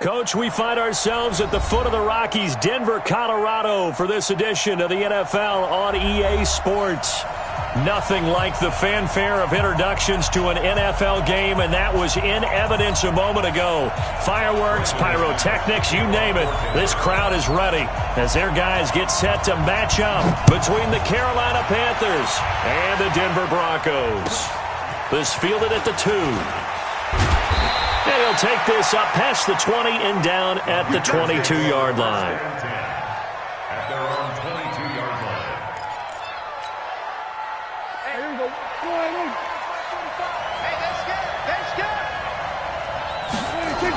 Coach, we find ourselves at the foot of the Rockies, Denver, Colorado, for this edition of the NFL on EA Sports. Nothing like the fanfare of introductions to an NFL game, and that was in evidence a moment ago. Fireworks, pyrotechnics, you name it. This crowd is ready as their guys get set to match up between the Carolina Panthers and the Denver Broncos. This fielded at the 2. And he'll take this up past the 20 and down at the 22-yard line. At their own 22-yard line. Hey, here we go. Go ahead. Hey, that's good.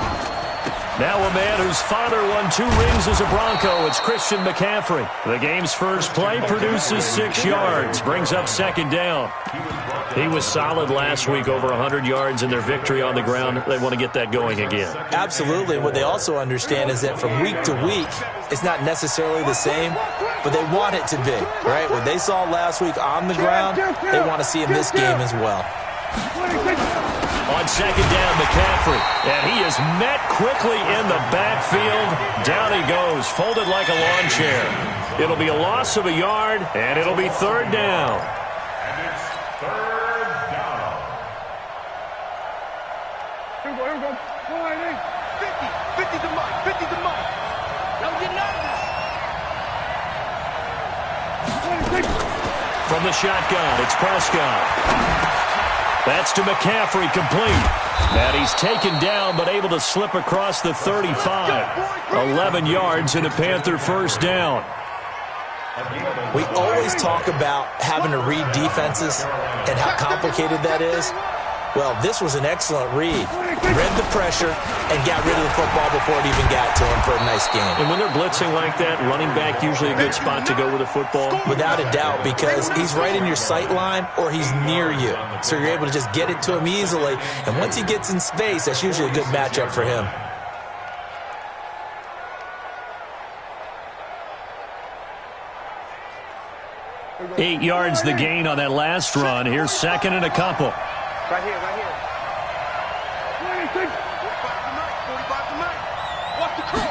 Now a man whose father won 2 rings as a Bronco. It's Christian McCaffrey. The game's first play produces 6 yards, brings up second down. He was solid last week, over 100 yards in their victory on the ground. They want to get that going again. Absolutely. What they also understand is that from week to week, it's not necessarily the same, but they want it to be, right? What they saw last week on the ground, they want to see in this game as well. On second down, McCaffrey, and he is met quickly in the backfield. Down he goes, folded like a lawn chair. It'll be a loss of a yard, and it'll be third down. And it's third down. Here we go. Go ahead. 50 to Mike. 50 to Mike. Don't get nervous. From the shotgun, it's Prescott. That's to McCaffrey, complete. And he's taken down, but able to slip across the 35. 11 yards and a Panther first down. We always talk about having to read defenses and how complicated that is. Well, this was an excellent read. Read the pressure and got rid of the football before it even got to him for a nice game. And when they're blitzing like that, running back usually a good spot to go with the football? Without a doubt, because he's right in your sight line or he's near you. So you're able to just get it to him easily. And once he gets in space, that's usually a good matchup for him. Eight yards the gain on that last run. Here's second and a couple. Right here. 45 tonight. Watch the cross.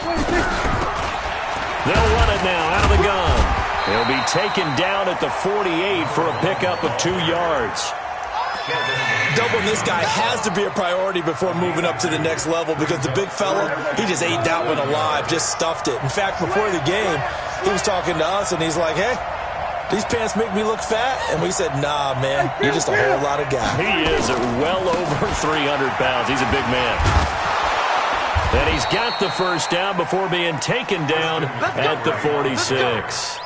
They'll run it now out of the gun. He'll be taken down at the 48 for a pickup of 2 yards. Doubling this guy has to be a priority before moving up to the next level because the big fella, he just ate that one alive, just stuffed it. In fact, before the game, he was talking to us, and he's like, hey, these pants make me look fat? And we said, nah, man, you're just a whole lot of guy. He is at well over 300 pounds. He's a big man. And he's got the first down before being taken down at the 46.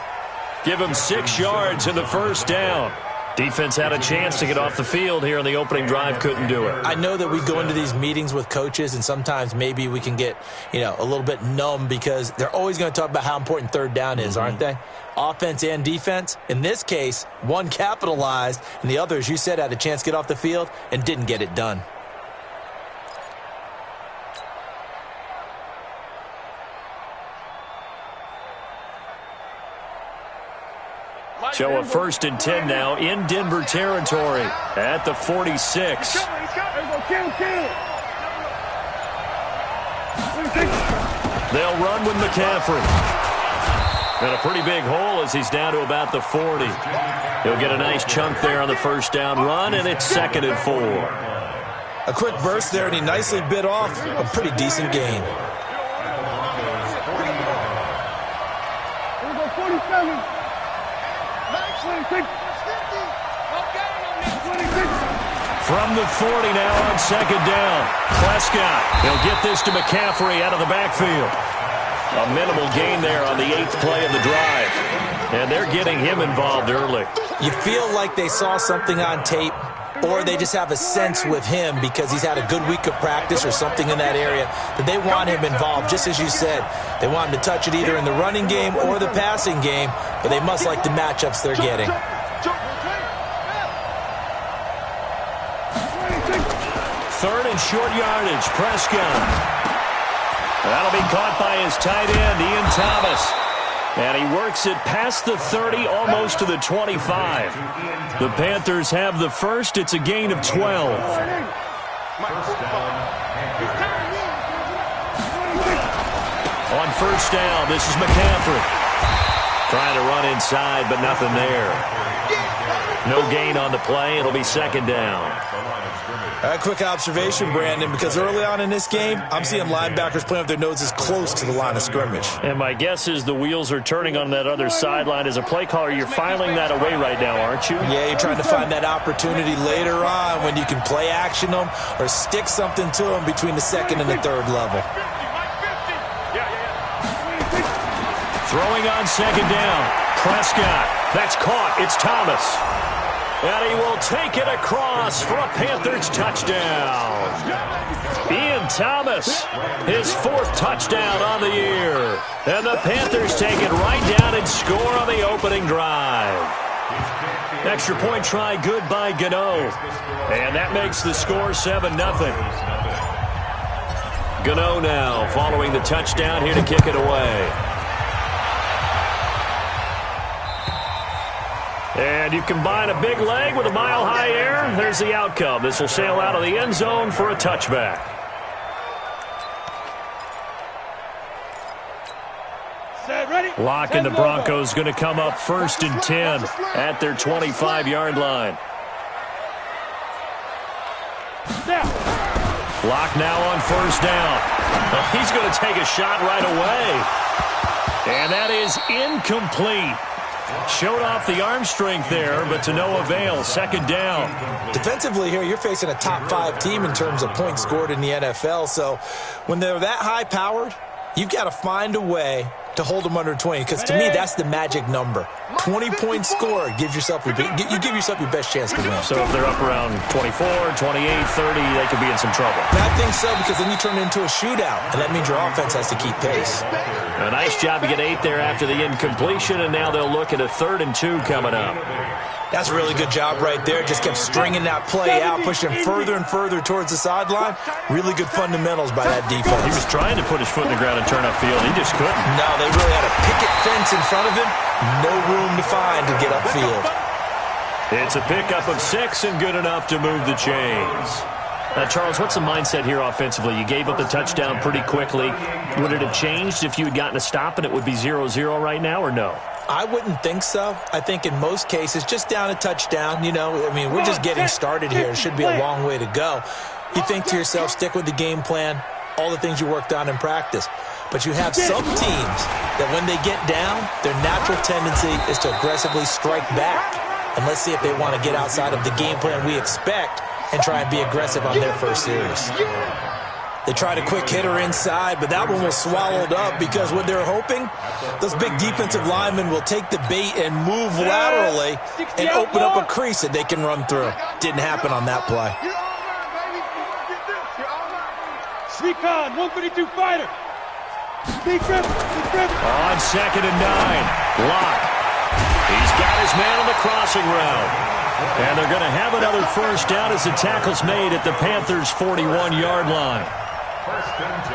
Give him 6 yards in the first down. Defense had a chance to get off the field here on the opening drive, couldn't do it. I know that we go into these meetings with coaches, and sometimes maybe we can get, a little bit numb because they're always going to talk about how important third down is, aren't they? Offense and defense. In this case, one capitalized, and the other, as you said, had a chance to get off the field and didn't get it done. So a 1st and 10 now in Denver territory at the 46. They'll run with McCaffrey. And a pretty big hole as he's down to about the 40. He'll get a nice chunk there on the first down run, and it's 2nd and 4. A quick burst there, and he nicely bit off a pretty decent gain. From the 40 now on 2nd down. Prescott, he'll get this to McCaffrey out of the backfield. A minimal gain there on the 8th play of the drive. And they're getting him involved early. You feel like they saw something on tape, or they just have a sense with him because he's had a good week of practice or something in that area that they want him involved. Just as you said, they want him to touch it either in the running game or the passing game, but they must like the matchups they're getting. Third and short yardage, Prescott. That'll be caught by his tight end, Ian Thomas. And he works it past the 30, almost to the 25. The Panthers have the first. It's a gain of 12. First down. on first down. This is McCaffrey. Trying to run inside, but nothing there. No gain on the play. It'll be second down. A quick observation, Brandon, because early on in this game, I'm seeing linebackers playing with their noses close to the line of scrimmage. And my guess is the wheels are turning on that other sideline. As a play caller, you're filing that away right now, aren't you? Yeah, you're trying to find that opportunity later on when you can play action them or stick something to them between the second and the third level. Throwing on second down. Prescott. That's caught. It's Thomas. And he will take it across for a Panthers touchdown. Ian Thomas, his 4th touchdown on the year. And the Panthers take it right down and score on the opening drive. Extra point try good by Gano. And that makes the score 7-0. Gano now following the touchdown here to kick it away. And you combine a big leg with a mile-high air, there's the outcome. This will sail out of the end zone for a touchback. Lock and the Broncos going to come up 1st and 10 at their 25-yard line. Lock now on first down. He's going to take a shot right away. And that is incomplete. Showed off the arm strength there, but to no avail. Second down. Defensively here, you're facing a top 5 team in terms of points scored in the NFL. So when they're that high-powered, you've got to find a way to hold them under 20, because to me, that's the magic number. 20 points scored gives yourself you give yourself your best chance to win. So if they're up around 24, 28, 30, they could be in some trouble. I think so, because then you turn it into a shootout, and that means your offense has to keep pace. A nice job to get 8 there after the incompletion, and now they'll look at a 3rd and 2 coming up. That's a really good job right there. Just kept stringing that play out, pushing him further and further towards the sideline. Really good fundamentals by that defense. He was trying to put his foot in the ground and turn upfield. He just couldn't. No, they really had a picket fence in front of him. No room to find to get upfield. It's a pickup of 6 and good enough to move the chains. Now, Charles, what's the mindset here offensively? You gave up the touchdown pretty quickly. Would it have changed if you had gotten a stop and it would be 0-0 right now, or no? I wouldn't think so. I think in most cases, just down a touchdown, we're just getting started here. It should be a long way to go. You think to yourself, stick with the game plan, all the things you worked on in practice. But you have some teams that when they get down, their natural tendency is to aggressively strike back. And let's see if they want to get outside of the game plan we expect and try and be aggressive on their first series. They tried a quick hitter inside, but that one was swallowed up because what they're hoping, those big defensive linemen will take the bait and move laterally and open up a crease that they can run through. Didn't happen on that play. Recon, 132 fighter. On 2nd and 9, Lock. He's got his man on the crossing route. And they're going to have another first down as the tackle's made at the Panthers' 41-yard line.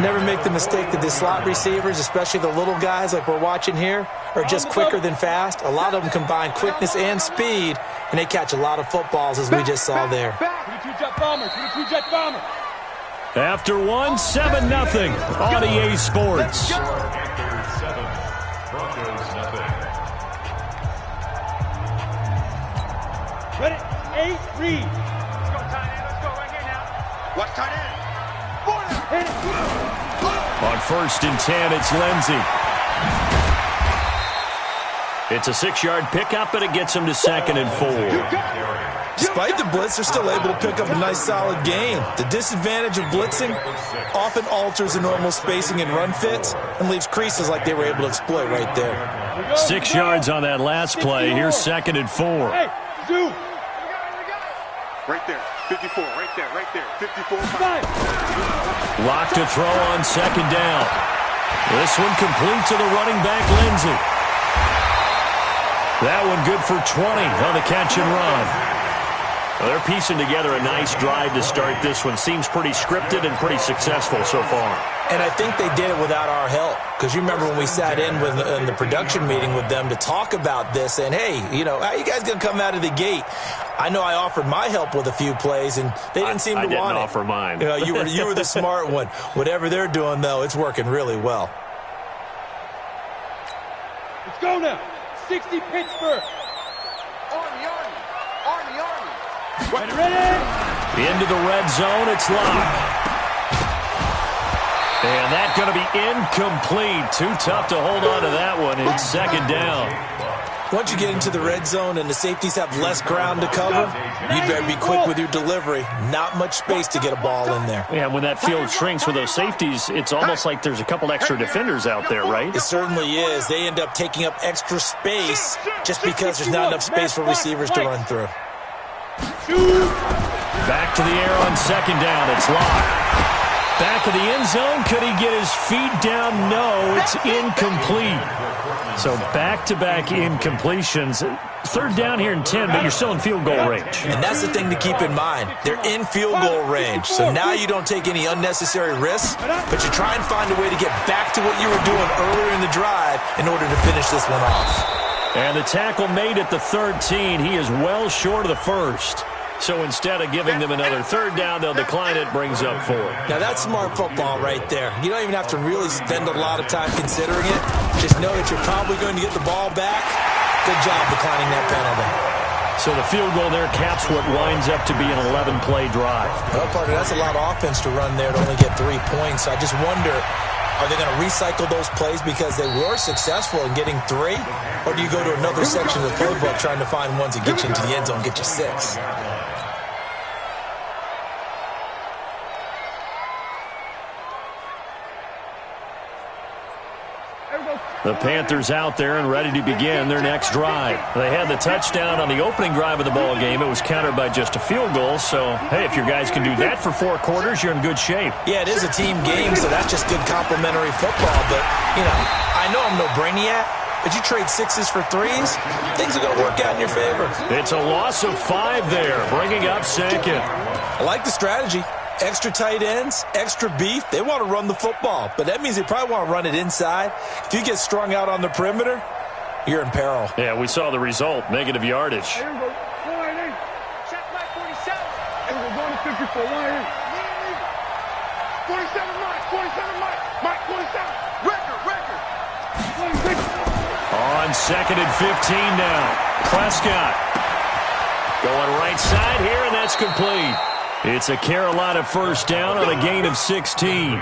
Never make the mistake that the slot receivers, especially the little guys like we're watching here, are just quicker than fast. A lot of them combine quickness and speed, and they catch a lot of footballs, as we just saw there. 22-jet bomber, 22-jet bomber. After 1-7-0 on EA Sports. Panthers 7, Broncos 0. Ready? 8, read. Let's go, tight end. Let's go right here now. Watch tight end. On 1st and 10, it's Lindsey. It's a 6-yard pickup, and it gets him to 2nd and 4. Despite the blitz, they're still able to pick up a nice, solid gain. The disadvantage of blitzing often alters the normal spacing and run fits and leaves creases like they were able to exploit right there. 6 yards on that last play. Here's 2nd and 4. Hey, zoom. Right there, 54, right there, 54. Lock to throw on 2nd down. This one complete to the running back, Lindsey. That one good for 20 on the catch and run. Well, they're piecing together a nice drive to start this one. Seems pretty scripted and pretty successful so far. And I think they did it without our help. Because you remember when we sat in the production meeting with them to talk about this, and hey, how are you guys going to come out of the gate? I know I offered my help with a few plays, and they didn't seem to want it. I didn't offer mine. You were the smart one. Whatever they're doing, though, it's working really well. Let's go now. 60 Pittsburgh. Army. Ready? Into the red zone, it's locked. And that's going to be incomplete. Too tough to hold on to that one. It's second down. Once you get into the red zone and the safeties have less ground to cover, you'd better be quick with your delivery. Not much space to get a ball in there. Yeah, when that field shrinks with those safeties, it's almost like there's a couple extra defenders out there, right? It certainly is. They end up taking up extra space just because there's not enough space for receivers to run through. Back to the air on second down. It's locked. Back of the end zone. Could he get his feet down? No, it's incomplete. So back-to-back incompletions. Third down here in 10, but you're still in field goal range. And that's the thing to keep in mind. They're in field goal range. So now you don't take any unnecessary risks, but you try and find a way to get back to what you were doing earlier in the drive in order to finish this one off. And the tackle made at the 13. He is well short of the first. So instead of giving them another third down, they'll decline it, brings up fourth. Now that's smart football right there. You don't even have to really spend a lot of time considering it. Just know that you're probably going to get the ball back. Good job declining that penalty. So the field goal there caps what winds up to be an 11-play drive. Well, partner, that's a lot of offense to run there to only get 3 points. I just wonder, are they going to recycle those plays because they were successful in getting 3? Or do you go to another section of the playbook trying to find ones that get you into the end zone and get you 6? The Panthers out there and ready to begin their next drive. They had the touchdown on the opening drive of the ball game. It was countered by just a field goal. So, hey, if your guys can do that for 4 quarters, you're in good shape. Yeah, it is a team game, so that's just good complimentary football. But, you know, I know I'm no brainiac, but you trade 6s for 3s, things are going to work out in your favor. It's a loss of 5 there, bringing up second. I like the strategy. Extra tight ends, extra beef. They want to run the football, but that means they probably want to run it inside. If you get strung out on the perimeter, you're in peril. Yeah, we saw the result, negative yardage. Here we go. Check my 47. Here we go. Going to 54. 47 Mike. Mike 47. Record. 26. On second and 15 now. Prescott going right side here, and that's complete. It's a Carolina first down on a gain of 16.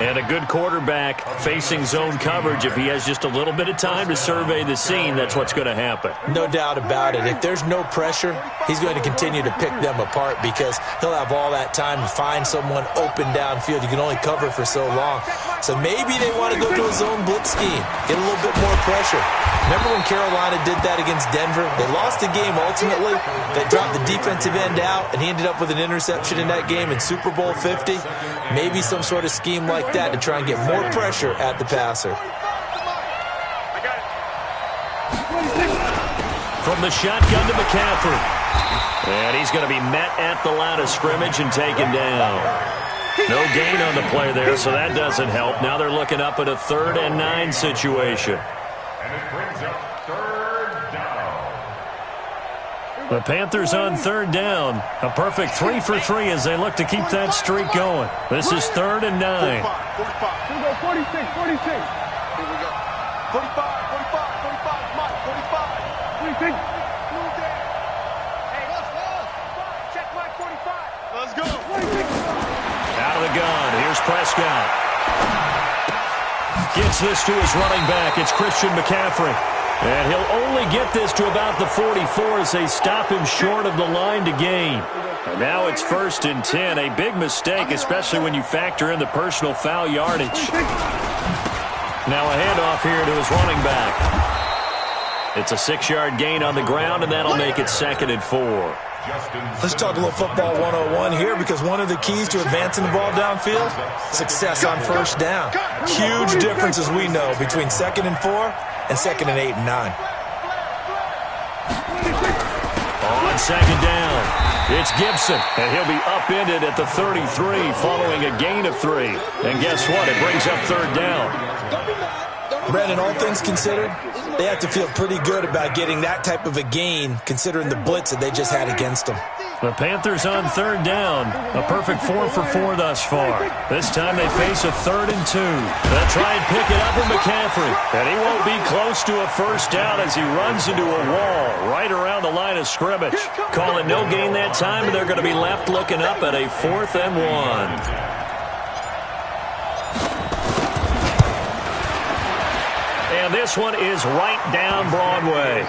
And a good quarterback facing zone coverage. If he has just a little bit of time to survey the scene, that's what's going to happen. No doubt about it. If there's no pressure, he's going to continue to pick them apart because he'll have all that time to find someone open downfield. You can only cover for so long. So maybe they want to go to a zone blitz scheme, get a little bit more pressure. Remember when Carolina did that against Denver? They lost the game ultimately. They dropped the defensive end out, and he ended up with an interception in that game in Super Bowl 50. Maybe some sort of scheme like that to try and get more pressure at the passer. From the shotgun to McCaffrey. And he's going to be met at the line of scrimmage and taken down. No gain on the play there, so that doesn't help. Now they're looking up at a 3rd and 9 situation. And it brings up 3rd down. The Panthers on 3rd down. A perfect 3 for 3 as they look to keep that streak going. This is 3rd and 9. 45. Here we go. 46. Here we go. 45. Mike. 45. 46. Move there. Hey, let's go. Check Mike 45. Let's go. 46. Out of the gun. Here's Prescott. Gets this to his running back. It's Christian McCaffrey. And he'll only get this to about the 44 as they stop him short of the line to gain. And now it's 1st and 10. A big mistake, especially when you factor in the personal foul yardage. Now a handoff here to his running back. It's a 6-yard gain on the ground, and that'll make it 2nd and 4. Let's talk a little football 101 here because one of the keys to advancing the ball downfield, success on first down. Huge difference, as we know, between 2nd and 4 and 2nd and 8 and 9. On 2nd down, it's Gibson, and he'll be upended at the 33 following a gain of 3. And guess what? It brings up 3rd down. Brandon, all things considered, they have to feel pretty good about getting that type of a gain considering the blitz that they just had against them. The Panthers on third down. A perfect 4 for 4 thus far. This time they face a 3rd and 2. They'll try and pick it up with McCaffrey. And he won't be close to a first down as he runs into a wall right around the line of scrimmage. Call it no gain that time, and they're going to be left looking up at a 4th and 1. And this one is right down Broadway.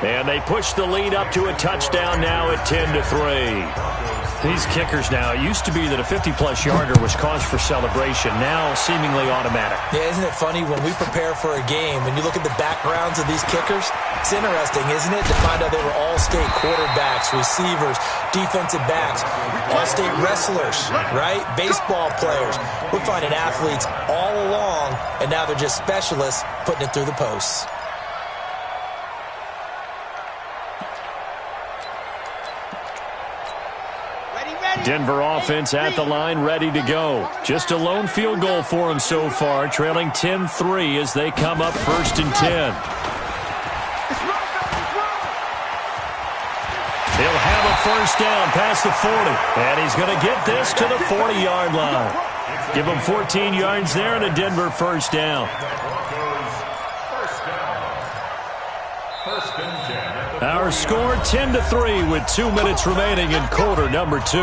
And they push the lead up to a touchdown now at 10-3. These kickers now, it used to be that a 50-plus yarder was cause for celebration, now seemingly automatic. Yeah, isn't it funny when we prepare for a game, when you look at the backgrounds of these kickers, it's interesting, isn't it, to find out they were all-state quarterbacks, receivers, defensive backs, all-state wrestlers, right? Baseball players. We're finding athletes all along, and now they're just specialists putting it through the posts. Denver offense at the line, ready to go. Just a lone field goal for them so far, trailing 10-3 as they come up 1st and 10. He'll have a first down past the 40, and he's going to get this to the 40-yard line. Give him 14 yards there and a Denver first down. Our score 10-3 with 2 minutes remaining in quarter number 2.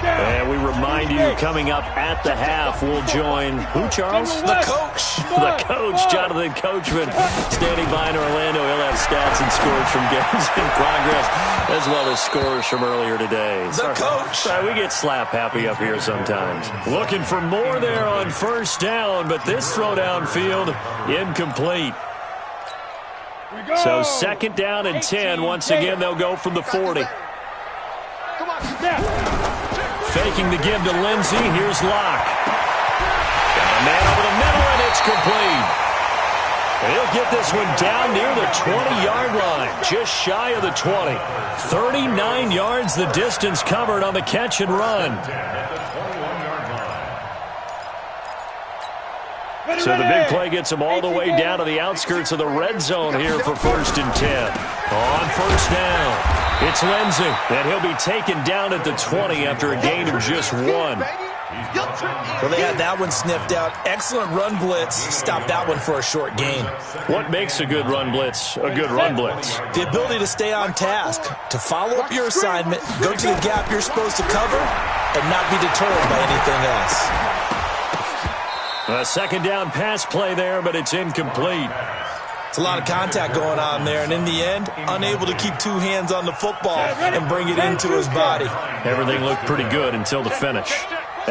And we remind you, coming up at the half, we'll join who, Charles? The coach. The coach, Jonathan Coachman, standing by in Orlando. He'll have stats and scores from games in progress, as well as scores from earlier today. The coach. Sorry, we get slap happy up here sometimes. Looking for more there on first down, but this throw downfield incomplete. So 2nd down and 10. Once again, they'll go from the 40. Faking the give to Lindsey. Here's Locke. Got a man over the middle, and it's complete. He'll get this one down near the 20-yard line, just shy of the 20. 39 yards the distance covered on the catch and run. So the big play gets him all the way down to the outskirts of the red zone here for 1st and 10. On first down, it's Lindsey, and he'll be taken down at the 20 after a gain of just 1. Well, they had that one sniffed out. Excellent run blitz. Stopped that one for a short gain. What makes a good run blitz a good run blitz? The ability to stay on task, to follow up your assignment, go to the gap you're supposed to cover, and not be deterred by anything else. A 2nd down pass play there, but it's incomplete. It's a lot of contact going on there, and in the end, unable to keep 2 hands on the football and bring it into his body. Everything looked pretty good until the finish.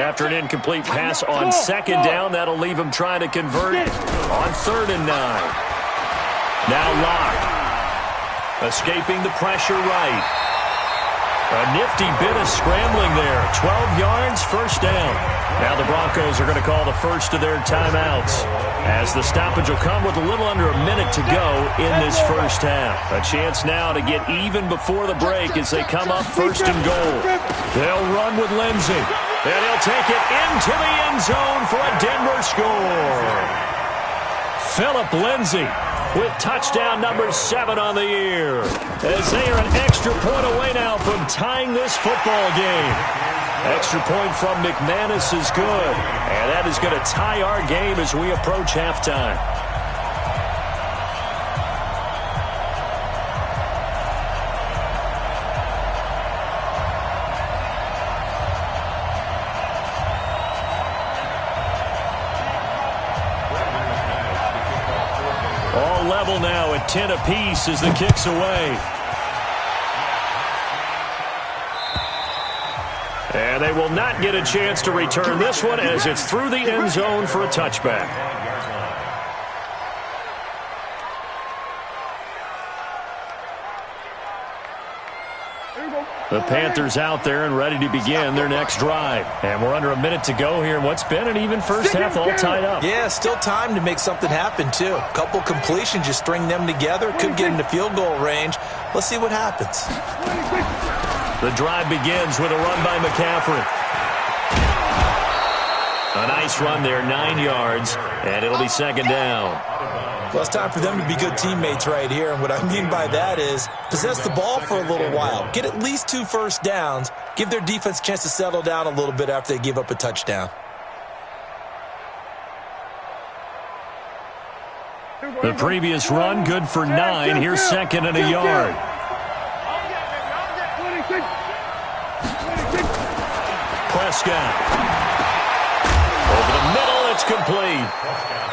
After an incomplete pass on 2nd down, that'll leave him trying to convert on 3rd and 9. Now Locke, escaping the pressure right. A nifty bit of scrambling there. 12 yards, first down. Now the Broncos are going to call the first of their timeouts, as the stoppage will come with a little under a minute to go in this first half. A chance now to get even before the break as they come up 1st and goal. They'll run with Lindsey, and he'll take it into the end zone for a Denver score. Phillip Lindsey with touchdown number 7 on the year, as they are an extra point away now from tying this football game. Extra point from McManus is good, and that is going to tie our game as we approach halftime. All level now at 10 apiece as the kick's away. And they will not get a chance to return this one as it's through the end zone for a touchback. The Panthers out there and ready to begin their next drive. And we're under a minute to go here in what's been an even first half, all tied up. Yeah, still time to make something happen, too. A couple completions, you string them together, could get into field goal range. Let's see what happens. The drive begins with a run by McCaffrey. A nice run there, 9 yards, and it'll be second down. Well, it's time for them to be good teammates right here, and what I mean by that is possess the ball for a little while, get at least 2 first downs, give their defense a chance to settle down a little bit after they give up a touchdown. The previous run, good for 9. Here's second and a yard. Prescott. Over the middle, it's complete.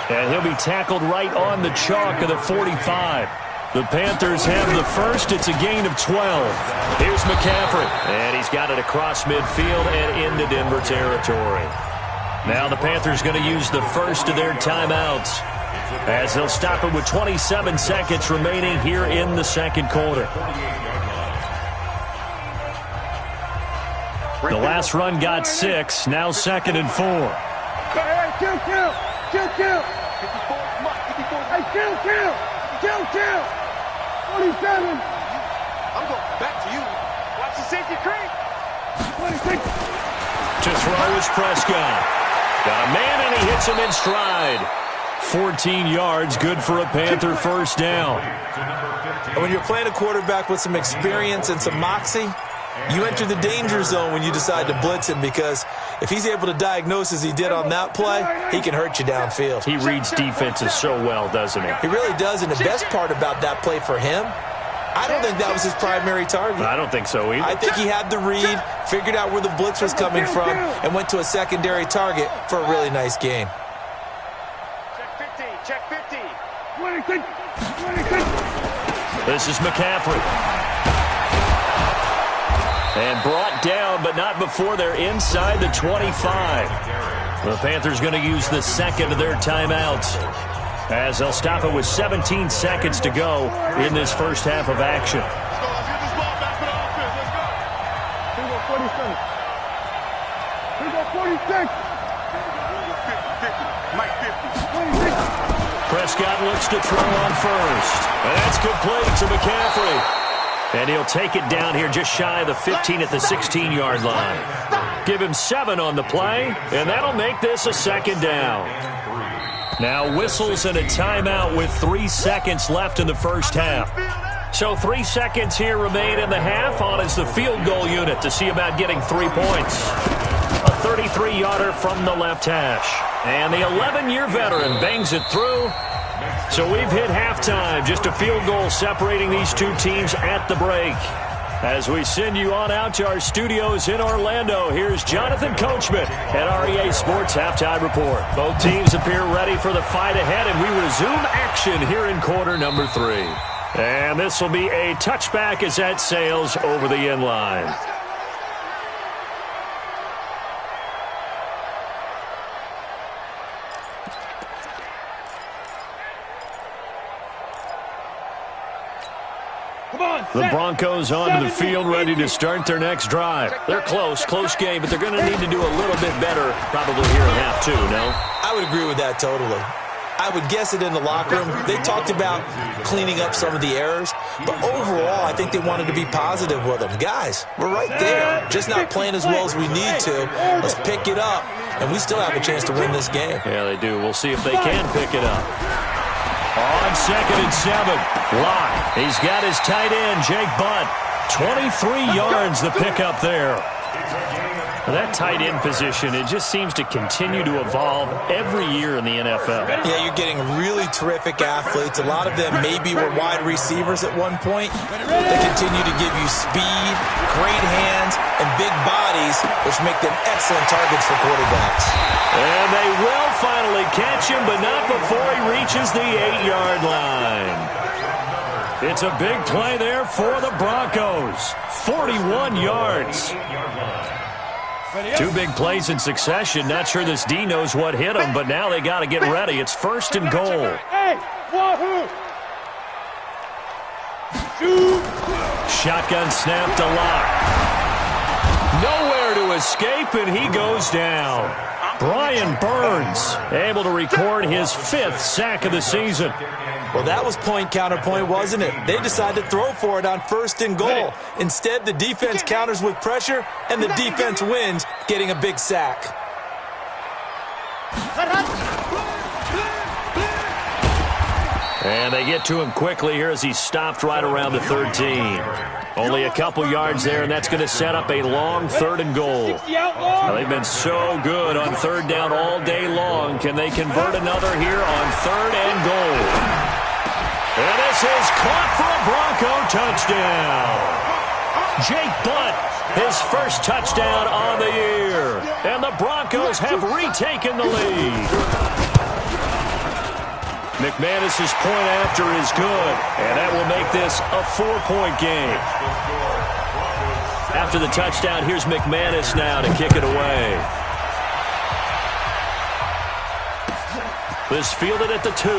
And he'll be tackled right on the chalk of the 45. The Panthers have the first. It's a gain of 12. Here's McCaffrey. And he's got it across midfield and into Denver territory. Now the Panthers going to use the first of their timeouts, as they'll stop it with 27 seconds remaining here in the second quarter. The last run got 6. Now second and 4. Hey, kill. Hey, kill. 47. I'm going back to you. Watch the safety creep. 26. To throw is Prescott. Got a man, and he hits him in stride. 14 yards, good for a Panther first down. And when you're playing a quarterback with some experience and some moxie, you enter the danger zone when you decide to blitz him, because if he's able to diagnose as he did on that play, he can hurt you downfield. He reads defenses so well, doesn't he? He really does, and the best part about that play for him, I don't think that was his primary target. I don't think so either. I think he had the read, figured out where the blitz was coming from, and went to a secondary target for a really nice gain. Check 50. 26. This is McCaffrey. And brought down, but not before they're inside the 25. The Panthers going to use the second of their timeouts, as they'll stop it with 17 seconds to go in this first half of action. Let's get this ball back for the offense. Let's go. 47. 50. Mike 50. 26. Prescott looks to throw on first. And that's complete to McCaffrey. And he'll take it down here just shy of the 15 at the 16-yard line. Give him 7 on the play, and that'll make this a second down. Now whistles and a timeout with 3 seconds left in the first half. So 3 seconds here remain in the half. On is the field goal unit to see about getting 3 points. A 33-yarder from the left hash. And the 11-year veteran bangs it through. So we've hit halftime. Just a field goal separating these two teams at the break. As we send you on out to our studios in Orlando, here's Jonathan Coachman at REA Sports Halftime Report. Both teams appear ready for the fight ahead, and we resume action here in quarter number 3. And this will be a touchback as that sails over the end line. The Broncos onto the field, ready to start their next drive. They're close game, but they're going to need to do a little bit better probably here in half 2, no? I would agree with that totally. I would guess it in the locker room. They talked about cleaning up some of the errors, but overall, I think they wanted to be positive with them. Guys, we're right there, just not playing as well as we need to. Let's pick it up, and we still have a chance to win this game. Yeah, they do. We'll see if they can pick it up. On 2nd and 7, Locke. He's got his tight end, Jake Butt. 23 yards the pickup there. That tight end position, it just seems to continue to evolve every year in the NFL. Yeah, you're getting really terrific athletes. A lot of them maybe were wide receivers at one point. They continue to give you speed, great hands, and big bodies, which make them excellent targets for quarterbacks. And they will finally catch him, but not before he reaches the 8-yard line. It's a big play there for the Broncos. 41 yards. 2 big plays in succession. Not sure this D knows what hit him, but now they got to get ready. It's 1st and goal. Shotgun snap to Locke. Nowhere to escape, and he goes down. Brian Burns able to record his 5th sack of the season. Well, that was point counterpoint, wasn't it? They decided to throw for it on 1st and goal. Instead, the defense counters with pressure, and the defense wins, getting a big sack. And they get to him quickly here as he's stopped right around the 13. Only a couple yards there, and that's going to set up a long 3rd and goal. Now, they've been so good on 3rd down all day long. Can they convert another here on 3rd and goal? And this is caught for a Bronco touchdown. Jake Blunt, his first touchdown on the year. And the Broncos have retaken the lead. McManus's point after is good, and that will make this a 4-point game. After the touchdown, here's McManus now to kick it away. This fielded at the 2.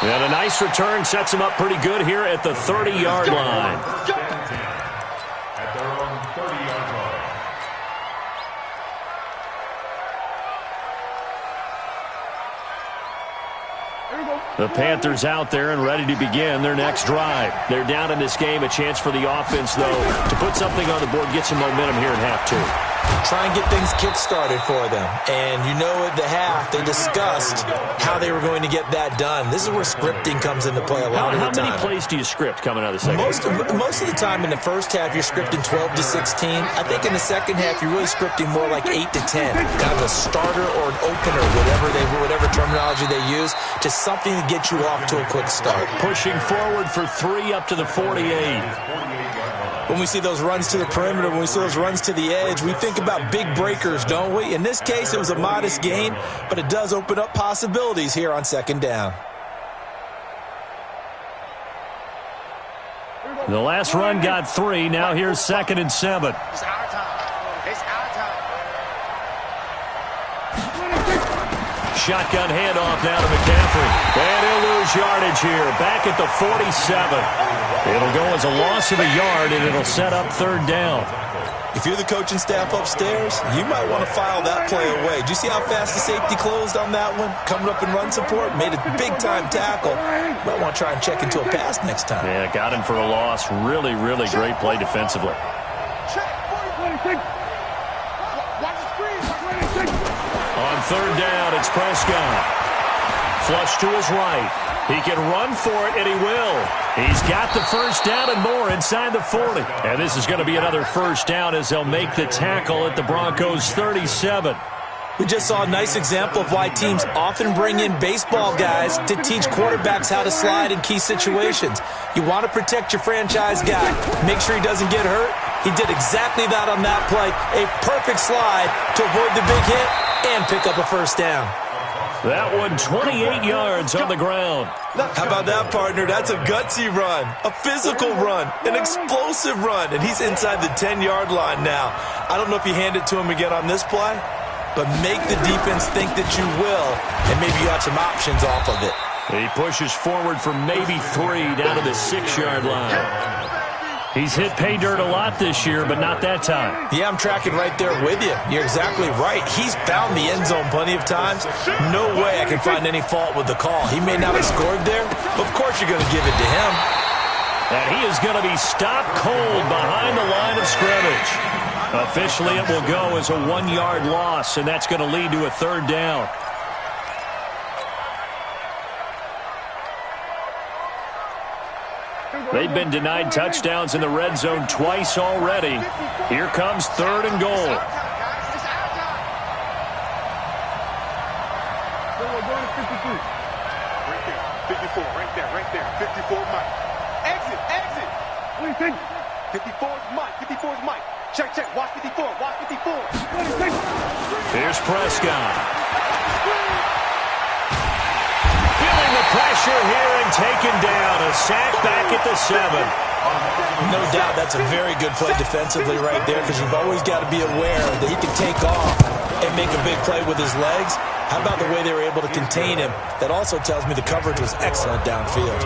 And a nice return sets him up pretty good here at the 30-yard line. At their own 30-yard line. The Panthers out there and ready to begin their next drive. They're down in this game. A chance for the offense, though, to put something on the board, get some momentum here in half 2. Try and get things kick-started for them. And you know at the half, they discussed how they were going to get that done. This is where scripting comes into play a lot of the time. How many plays do you script coming out of the second half? Most of the time in the first half, you're scripting 12 to 16. I think in the second half, you're really scripting more like 8 to 10. Kind of a starter or an opener, whatever terminology they use, just something to get you off to a quick start. Pushing forward for 3 up to the 48. When we see those runs to the perimeter, when we see those runs to the edge, we think about big breakers, don't we? In this case, it was a modest gain, but it does open up possibilities here on 2nd down. The last run got 3. Now here's 2nd and 7. It's our time. It's our time. Shotgun handoff now to McCaffrey. And he'll lose yardage here. Back at the 47. It'll go as a loss of a yard, and it'll set up 3rd down. If you're the coaching staff upstairs, you might want to file that play away. Do you see how fast the safety closed on that one? Coming up in run support, made a big-time tackle. Might want to try and check into a pass next time. Yeah, got him for a loss. Really, really great play defensively. On 3rd down, it's Prescott. Flush to his right. He can run for it, and he will. He's got the 1st down and more inside the 40. And this is going to be another 1st down as they'll make the tackle at the Broncos' 37. We just saw a nice example of why teams often bring in baseball guys to teach quarterbacks how to slide in key situations. You want to protect your franchise guy. Make sure he doesn't get hurt. He did exactly that on that play. A perfect slide to avoid the big hit and pick up a 1st down. That one 28 yards on the ground. How about that, partner? That's a gutsy run, a physical run, an explosive run, and he's inside the 10-yard line now. I don't know if you hand it to him again on this play, but make the defense think that you will, and maybe you have some options off of it. He pushes forward for maybe 3 down to the 6-yard line. He's hit pay dirt a lot this year, but not that time. Yeah, I'm tracking right there with you. You're exactly right. He's found the end zone plenty of times. No way I can find any fault with the call. He may not have scored there, but of course you're going to give it to him. And he is going to be stopped cold behind the line of scrimmage. Officially, it will go as a 1-yard loss, and that's going to lead to a 3rd down. They've been denied touchdowns in the red zone twice already. Here comes 3rd and goal. It's our time. We're going to 53. Right there. 54. Right there. 54 Mike. Exit. What do you think? 54 is Mike. 54 is Mike. Check. Watch 54. Here's Prescott. Feeling the pressure here and taken down. A sack back at the 7. No doubt that's a very good play defensively right there, because you've always got to be aware that he can take off and make a big play with his legs. How about the way they were able to contain him? That also tells me the coverage was excellent downfield.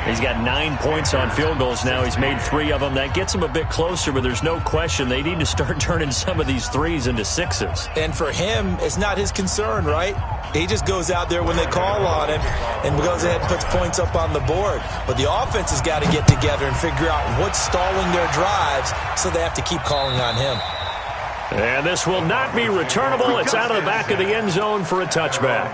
He's got 9 points on field goals now. He's made 3 of them. That gets him a bit closer, but there's no question they need to start turning some of these 3s into 6s. And for him, it's not his concern, right? He just goes out there when they call on him and goes ahead and puts points up on the board. But the offense has got to get together and figure out what's stalling their drives, so they have to keep calling on him. And this will not be returnable. It's out of the back of the end zone for a touchback.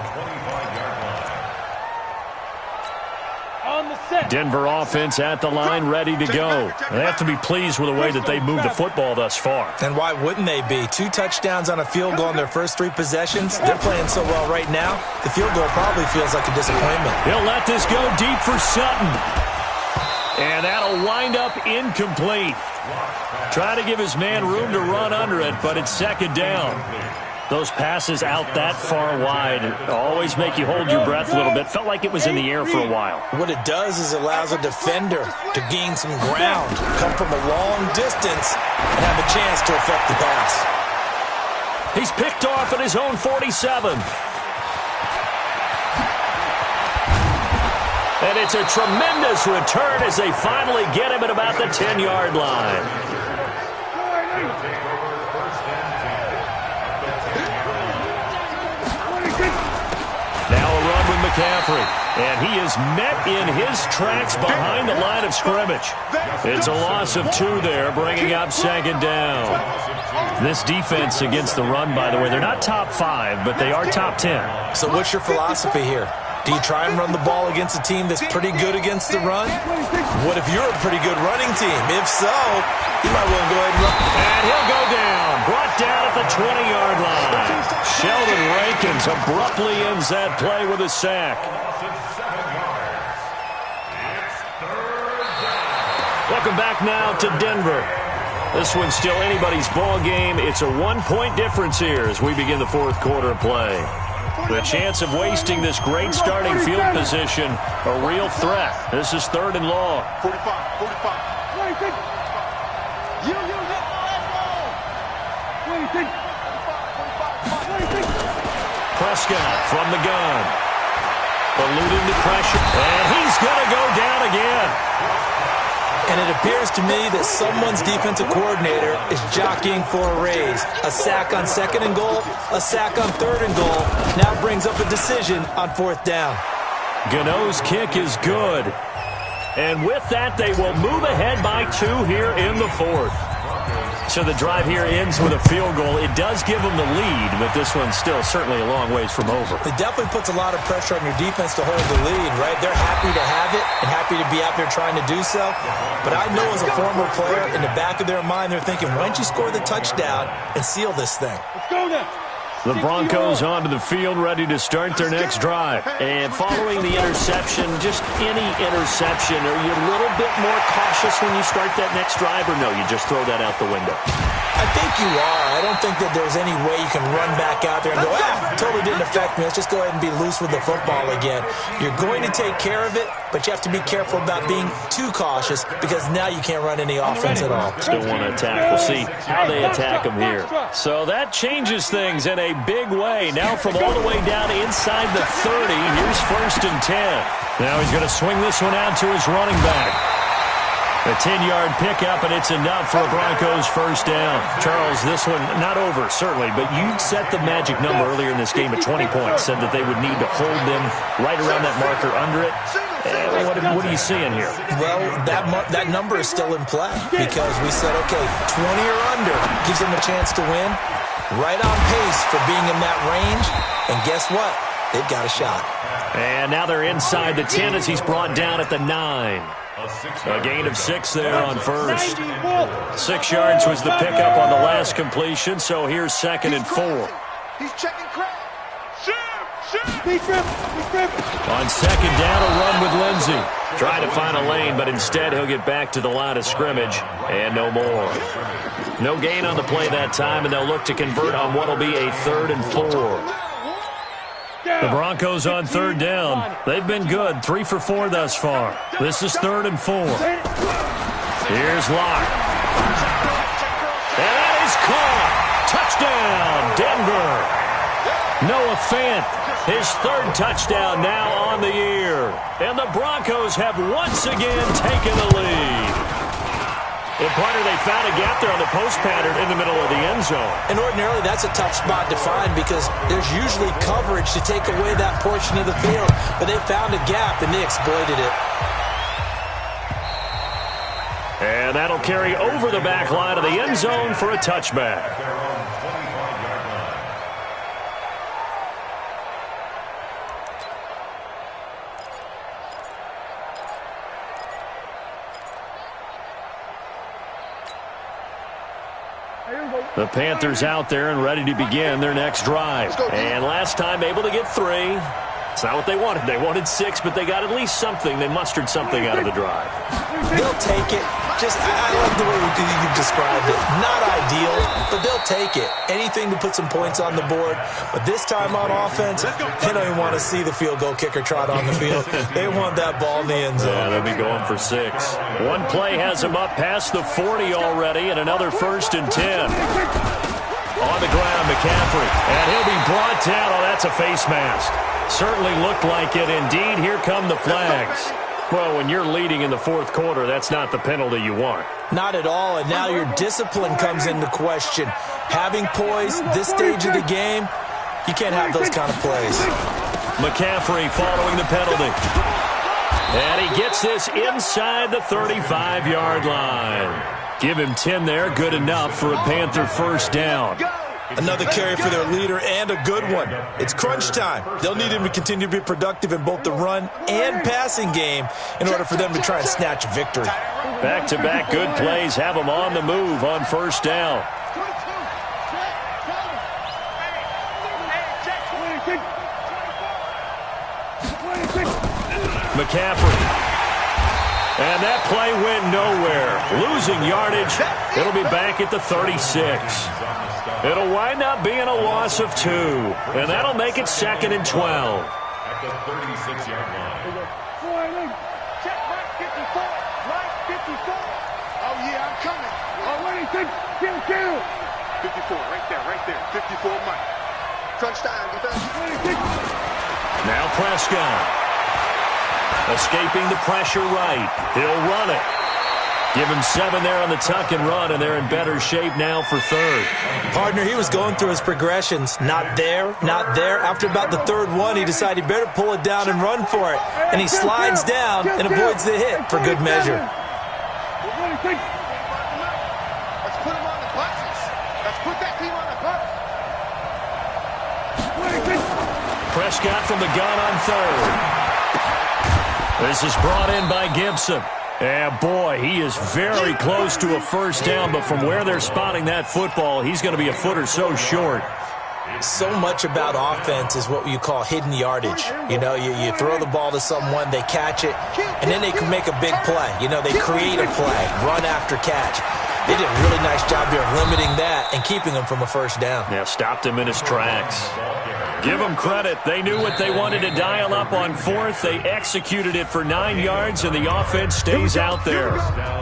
Denver offense at the line, ready to go. They have to be pleased with the way that they moved the football thus far. And why wouldn't they be? 2 touchdowns on a field goal in their first 3 possessions. They're playing so well right now, the field goal probably feels like a disappointment. He'll let this go deep for Sutton. And that'll wind up incomplete. Try to give his man room to run under it, but it's second down. Those passes out that far wide always make you hold your breath a little bit. Felt like it was in the air for a while. What it does is it allows a defender to gain some ground, come from a long distance, and have a chance to affect the pass. He's picked off at his own 47. And it's a tremendous return as they finally get him at about the 10-yard line. Now a run with McCaffrey. And he is met in his tracks behind the line of scrimmage. It's a loss of 2 there, bringing up second down. This defense against the run, by the way, they're not top 5, but they are top 10. So what's your philosophy here? Do you try and run the ball against a team that's pretty good against the run? What if you're a pretty good running team? If so, you might want to go ahead and run. And he'll go down. Brought down at the 20-yard line. Sheldon Rankins abruptly ends that play with a sack. Welcome back now to Denver. This one's still anybody's ball game. It's a 1-point difference here as we begin the 4th quarter of play. The chance of wasting this great starting field position, a real threat. This is 3rd and long. 45. Prescott from the gun. Eluding the pressure. And he's going to go down again. And it appears to me that someone's defensive coordinator is jockeying for a raise. A sack on 2nd and goal, a sack on 3rd and goal. Now brings up a decision on 4th down. Gano's kick is good. And with that, they will move ahead by 2 here in the 4th. So the drive here ends with a field goal. It does give them the lead, but this one's still certainly a long ways from over. It definitely puts a lot of pressure on your defense to hold the lead, right? They're happy to have it and happy to be out there trying to do so. But I know as a former player, in the back of their mind, they're thinking, why don't you score the touchdown and seal this thing? Let's go now. The Broncos onto the field, ready to start their next drive. And following the interception, just any interception, are you a little bit more cautious when you start that next drive, or no, you just throw that out the window? I think you are. I don't think that there's any way you can run back out there and go, totally didn't affect me. Let's just go ahead and be loose with the football again. You're going to take care of it, but you have to be careful about being too cautious because now you can't run any offense at all. Still want to attack. We'll see how they attack them here. So that changes things in a big way. Now from all the way down inside the 30, here's 1st and 10. Now he's going to swing this one out to his running back. A 10-yard pickup, and it's enough for a Broncos first down. Charles, this one not over, certainly, but you set the magic number earlier in this game at 20 points, said that they would need to hold them right around that marker under it. What are you seeing here? Well, that number is still in play because we said, okay, 20 or under gives them a chance to win. Right on pace for being in that range, and guess what? They've got a shot. And now they're inside the 10 as he's brought down at the 9. A gain of 6 there on first. 6 yards was the pickup on the last completion, so here's 2nd and 4. He's checking crowd. On 2nd down, a run with Lindsey. Trying to find a lane, but instead he'll get back to the line of scrimmage, and no more. No gain on the play that time, and they'll look to convert on what will be a 3rd and 4. The Broncos on 3rd down. They've been good, 3 for 4 thus far. This is 3rd and 4. Here's Locke. And that is caught. Touchdown, Denver. Noah Fant, his 3rd touchdown now on the year. And the Broncos have once again taken the lead. And partner, they found a gap there on the post pattern in the middle of the end zone. And ordinarily, that's a tough spot to find because there's usually coverage to take away that portion of the field. But they found a gap, and they exploited it. And that'll carry over the back line of the end zone for a touchback. The Panthers out there and ready to begin their next drive. And last time able to get 3. It's not what they wanted. They wanted 6, but they got at least something. They mustered something out of the drive. They'll take it. I like the way you described it. Not ideal, but they'll take it. Anything to put some points on the board. But this time on offense, they don't even want to see the field goal kicker trot on the field. They want that ball in the end zone. Yeah, they'll be going for 6. One play has them up past the 40 already, and another 1st and 10. On the ground, McCaffrey. And he'll be brought down. Oh, that's a face mask. Certainly looked like it. Indeed, here come the flags. Well, when you're leading in the 4th quarter, that's not the penalty you want. Not at all, and now your discipline comes into question. Having poise this stage of the game, you can't have those kind of plays. McCaffrey following the penalty. And he gets this inside the 35-yard line. Give him 10 there, good enough for a Panther 1st down. Another carry for their leader, and a good one. It's crunch time. They'll need him to continue to be productive in both the run and passing game in order for them to try and snatch a victory. Back-to-back good plays have them on the move on 1st down. McCaffrey. And that play went nowhere. Losing yardage. It'll be back at the 36. It'll wind up being a loss of 2. And that'll make it 2nd and 12. At the 36-yard line. Check right 54. Right 54. Oh, yeah, I'm coming. Oh, what do you think? Kill. 54, right there. 54, Mike. Crunch time. Now Prescott. Escaping the pressure right. He'll run it. Give him 7 there on the tuck and run, and they're in better shape now for 3rd. Partner, he was going through his progressions. Not there. After about the 3rd one, he decided he better pull it down and run for it. And he slides down and avoids the hit for good measure. Let's put him on the buses. Let's put that team on the bus. Prescott from the gun on 3rd. This is brought in by Gibson. And boy, he is very close to a 1st down, but from where they're spotting that football, he's going to be a foot or so short. So much about offense is what you call hidden yardage. You know, you throw the ball to someone, they catch it, and then they can make a big play. You know, they create a play, run after catch. They did a really nice job here of limiting that and keeping him from a 1st down. Yeah, stopped him in his tracks. Give them credit. They knew what they wanted to dial up on 4th. They executed it for 9 yards, and the offense stays out there.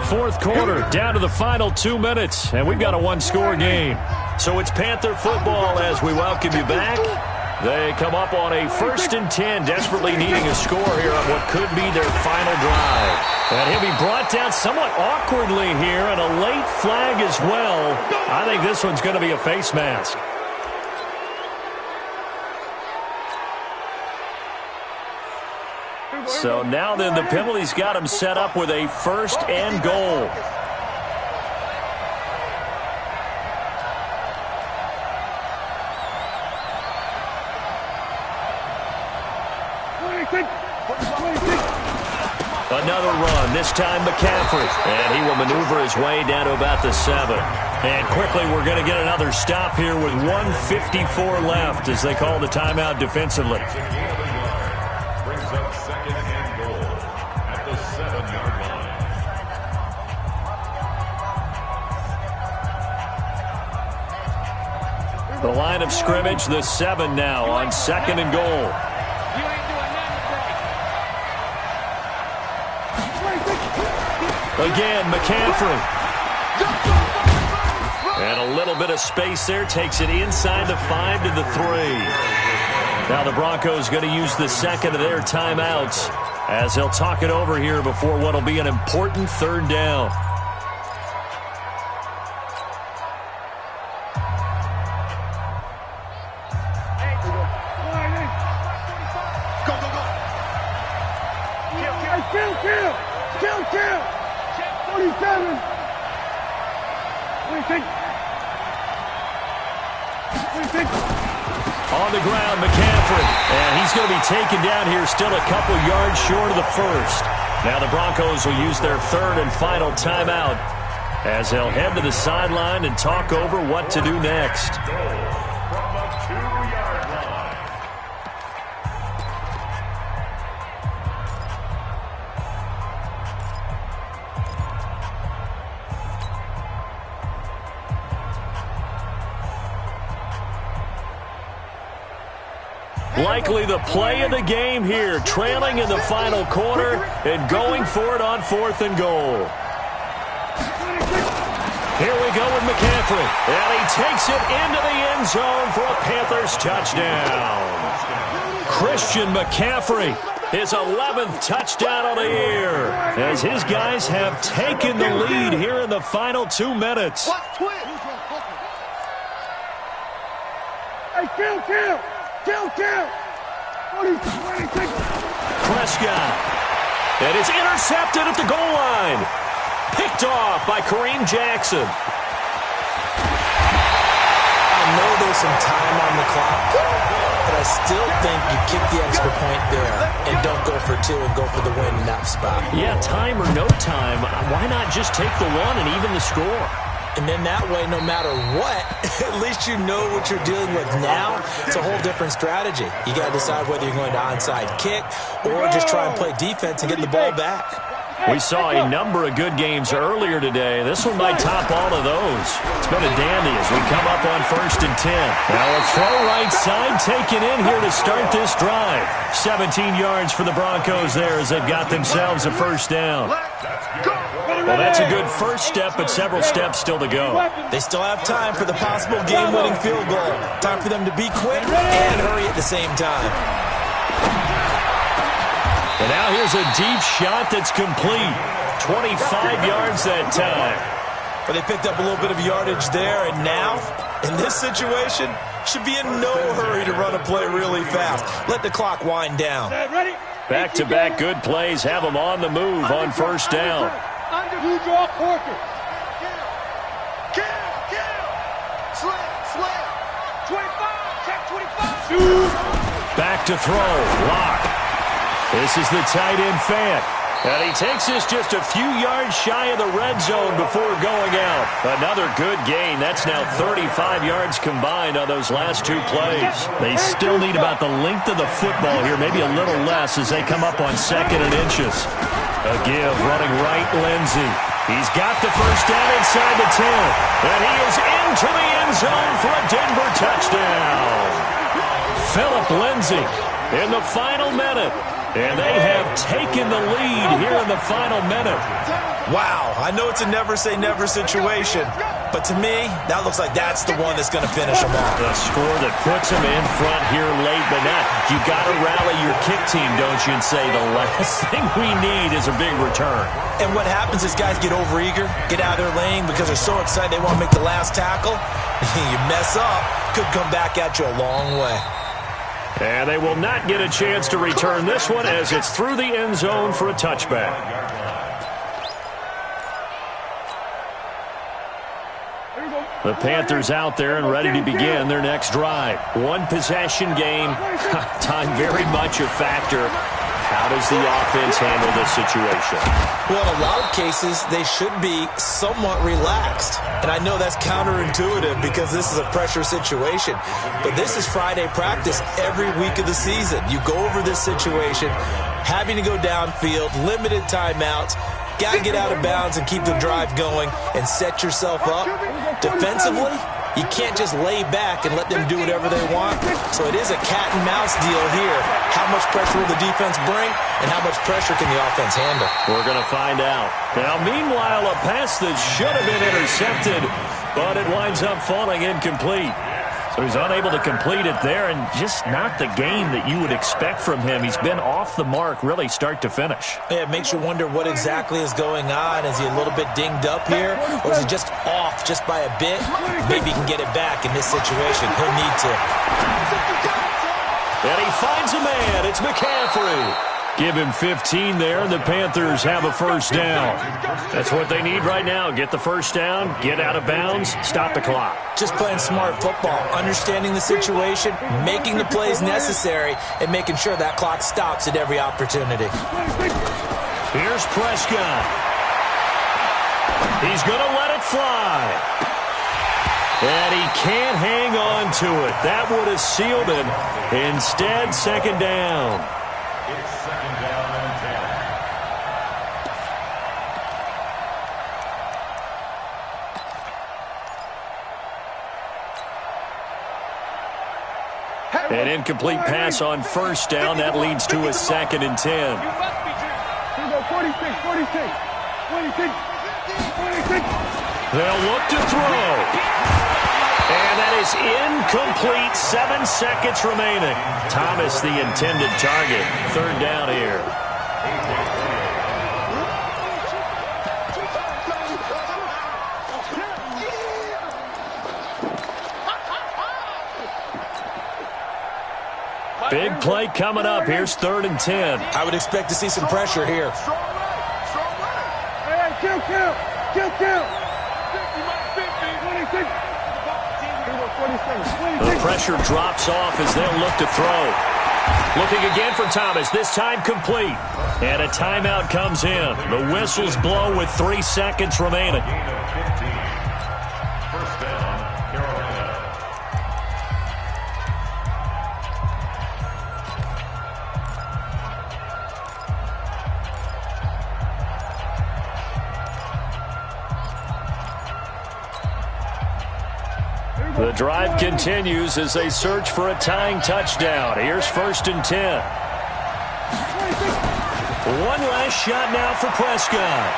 4th quarter, down to the final 2 minutes, and we've got a 1-score game. So it's Panther football as we welcome you back. They come up on a 1st and 10, desperately needing a score here on what could be their final drive. And he'll be brought down somewhat awkwardly here, and a late flag as well. I think this one's going to be a face mask. So now then, the penalty's got him set up with a 1st and goal. Another run, this time McCaffrey. And he will maneuver his way down to about the 7. And quickly we're going to get another stop here with 1:54 left as they call the timeout defensively. Brings up 2nd and goal at the 7-yard line. The line of scrimmage, the 7 now on 2nd and goal. Again, McCaffrey. And a little bit of space there. Takes it inside the 5 to the 3. Now the Broncos going to use the 2nd of their timeouts as they'll talk it over here before what will be an important 3rd down. Kill. 47. On the ground, McCaffrey. And he's going to be taken down here still a couple yards short of the 1st. Now the Broncos will use their 3rd and final timeout as they'll head to the sideline and talk over what to do next. Goal from the 2-yard line. Likely the play of the game here, trailing in the final quarter and going for it on 4th and goal. Here we go with McCaffrey, and he takes it into the end zone for a Panthers touchdown. Christian McCaffrey, his 11th touchdown of the year, as his guys have taken the lead here in the final 2 minutes. Hey, kill! 26. Prescott, and it's intercepted at the goal line. Picked off by Kareem Jackson. I know there's some time on the clock, but I still think you kick the extra point there and don't go for 2 and go for the win in that spot. Yeah, time or no time, why not just take the 1 and even the score? And then that way, no matter what, at least you know what you're dealing with now. It's a whole different strategy. You got to decide whether you're going to onside kick or just try and play defense and get the ball back. We saw a number of good games earlier today. This one might top all of those. It's been a dandy as we come up on 1st and 10. Now a throw right side taken in here to start this drive. 17 yards for the Broncos there as they've got themselves a first down. Well, that's a good first step, but several steps still to go. They still have time for the possible game-winning field goal. Time for them to be quick and hurry at the same time. And now here's a deep shot that's complete. 25 yards that time. But they picked up a little bit of yardage there, and now, in this situation, should be in no hurry to run a play really fast. Let the clock wind down. Back-to-back good plays have them on the move on first down. You draw Porter. Slam. 25. Check 25. Back to throw. Lock. This is the tight end Fant. And he takes this just a few yards shy of the red zone before going out. Another good gain. That's now 35 yards combined on those last 2 plays. They still need about the length of the football here, maybe a little less as they come up on 2nd and inches. A give running right, Lindsey. He's got the first down inside the 10. And he is into the end zone for a Denver touchdown. Phillip Lindsey in the final minute. And they have taken the lead here in the final minute. Wow, I know it's a never-say-never situation, but to me, that looks like that's the one that's going to finish them off. A score that puts them in front here late, but not. You got to rally your kick team, don't you, and say the last thing we need is a big return. And what happens is guys get overeager, get out of their lane because they're so excited they want to make the last tackle. You mess up, could come back at you a long way. And they will not get a chance to return this one as it's through the end zone for a touchback. The Panthers out there and ready to begin their next drive. 1 possession game. Time very much a factor. How does the offense handle this situation? Well, in a lot of cases, they should be somewhat relaxed. And I know that's counterintuitive because this is a pressure situation. But this is Friday practice every week of the season. You go over this situation, having to go downfield, limited timeouts, got to get out of bounds and keep the drive going and set yourself up. Defensively, you can't just lay back and let them do whatever they want. So it is a cat and mouse deal here. How much pressure will the defense bring and how much pressure can the offense handle? We're going to find out. Now, meanwhile, a pass that should have been intercepted, but it winds up falling incomplete. So he's unable to complete it there, and just not the game that you would expect from him. He's been off the mark really start to finish. Yeah, it makes you wonder what exactly is going on. Is he a little bit dinged up here, or is he just off just by a bit? Maybe he can get it back in this situation. He'll need to. And he finds a man. It's McCaffrey. Give him 15 there, and the Panthers have a first down. That's what they need right now. Get the first down, get out of bounds, stop the clock. Just playing smart football, understanding the situation, making the plays necessary, and making sure that clock stops at every opportunity. Here's Prescott. He's going to let it fly. And he can't hang on to it. That would have sealed it. Instead, second down. It's second down and 10. An incomplete pass on first down. That leads to a second and 10. Here we go, 46, 46, 46, 46. They'll look to throw. And that is incomplete. 7 seconds remaining. Thomas, the intended target. Third down here. Big play coming up. Here's 3rd and 10. I would expect to see some pressure here. Strong right, strong right. Hey, kill. 50, 26. The pressure drops off as they'll look to throw. Looking again for Thomas, this time complete. And a timeout comes in. The whistles blow with 3 seconds remaining. Gain of 15. First down, Carolina. The drive continues as they search for a tying touchdown. Here's 1st and 10. One last shot now for Prescott.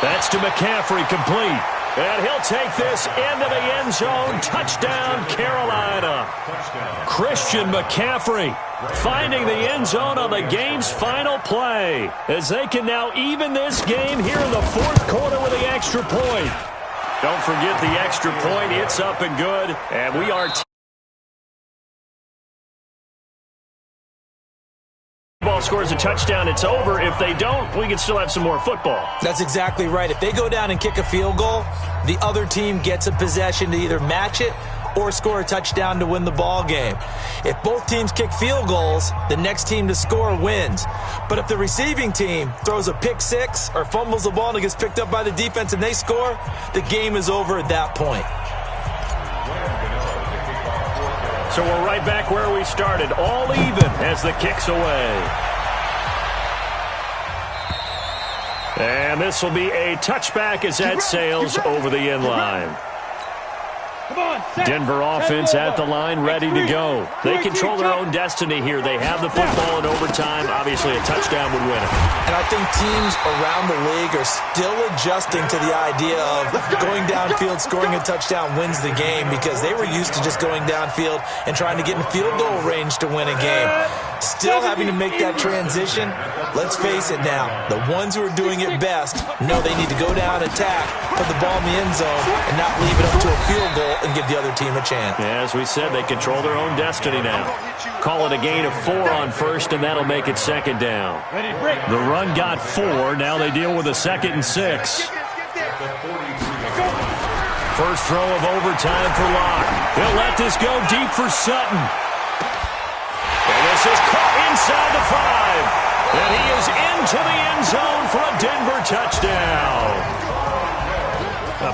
That's to McCaffrey, complete. And he'll take this into the end zone. Touchdown, Carolina. Christian McCaffrey finding the end zone on the game's final play as they can now even this game here in the 4th quarter with the extra point. Don't forget the extra point. It's up and good. And we are ball scores a touchdown, it's over. If they don't, we can still have some more football. That's exactly right. If they go down and kick a field goal, the other team gets a possession to either match it or score a touchdown to win the ball game. If both teams kick field goals, the next team to score wins. But if the receiving team throws a pick six or fumbles the ball and it gets picked up by the defense and they score, the game is over at that point. So we're right back where we started, all even as the kick's away. And this will be a touchback as that sails over the end line. Denver offense at the line, ready to go. They control their own destiny here. They have the football in overtime. Obviously, a touchdown would win it. And I think teams around the league are still adjusting to the idea of going downfield, scoring a touchdown wins the game, because they were used to just going downfield and trying to get in field goal range to win a game. Still having to make that transition. Let's face it now, the ones who are doing it best know they need to go down, attack, put the ball in the end zone, and not leave it up to a field goal and give the other team a chance. Yeah, as we said, they control their own destiny now. Call it a gain of 4 on first, and that'll make it second down. The run got 4. Now they deal with a 2nd and 6. First throw of overtime for Locke. He'll let this go deep for Sutton. And this is caught inside the 5. And he is into the end zone for a Denver touchdown.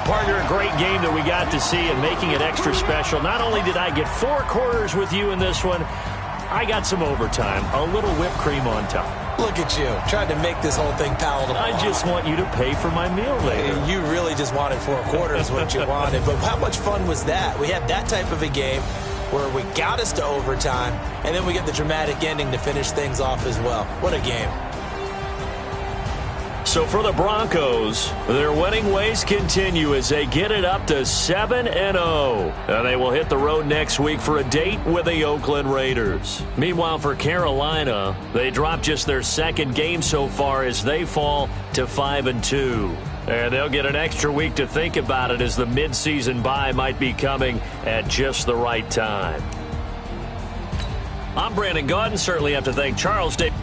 Partner, a great game that we got to see, and making it extra special. Not only did I get 4 quarters with you in this one, I got some overtime, a little whipped cream on top. Look at you, trying to make this whole thing palatable. I just want you to pay for my meal later. You really just wanted 4 quarters, what you wanted. But how much fun was that? We had that type of a game where we got us to overtime, and then we get the dramatic ending to finish things off as well. What a game. So for the Broncos, their winning ways continue as they get it up to 7-0. And they will hit the road next week for a date with the Oakland Raiders. Meanwhile, for Carolina, they dropped just their 2nd game so far as they fall to 5-2. And they'll get an extra week to think about it, as the midseason bye might be coming at just the right time. I'm Brandon Gaudin. Certainly have to thank Charles Davis.